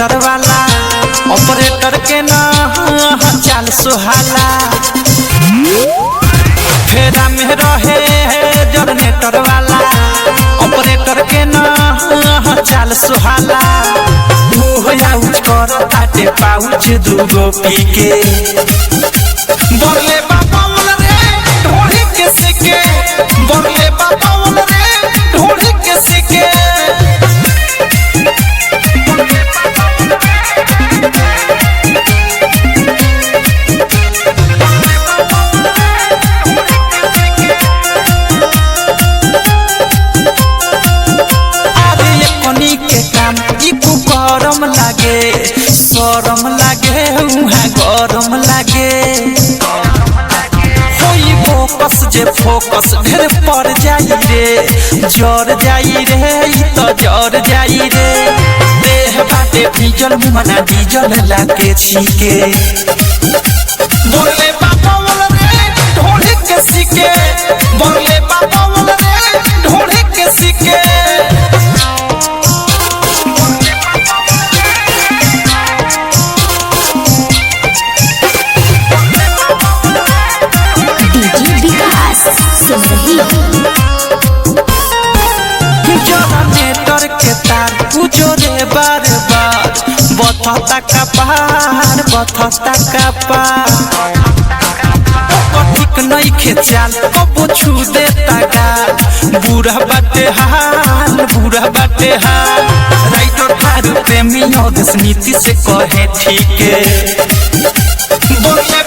generator वाला operator के ना चाल सुहाला फेरा में रहे जनरेटर वाला ऑपरेटर के ना चाल सुहाला मुँह कर ताटे पाउच दूगो पी के बोले बाबा रे ढोली के सिके बोले बाबा रे ढोली के सिके गरम लागे शरम लागे उहाँ गरम लागे होई फोकस जे फोकस ढेर पड़ जाई रे जर जाई रे तो जर जाई रे देह बाटे डीजल मना डीजल लागे छीके बोले बाबा रे ढोली के सिके बोले बाबा रे ढोली के सिके जनरेटर के तार उजोरे बार बार बथता का पार बथता का पार ठीक नहीं खेचाल कबो छू देता गाल बुरा बाटे हाल राइटर थारू प्रेमी और स्मृति से कहे ठीक है बोले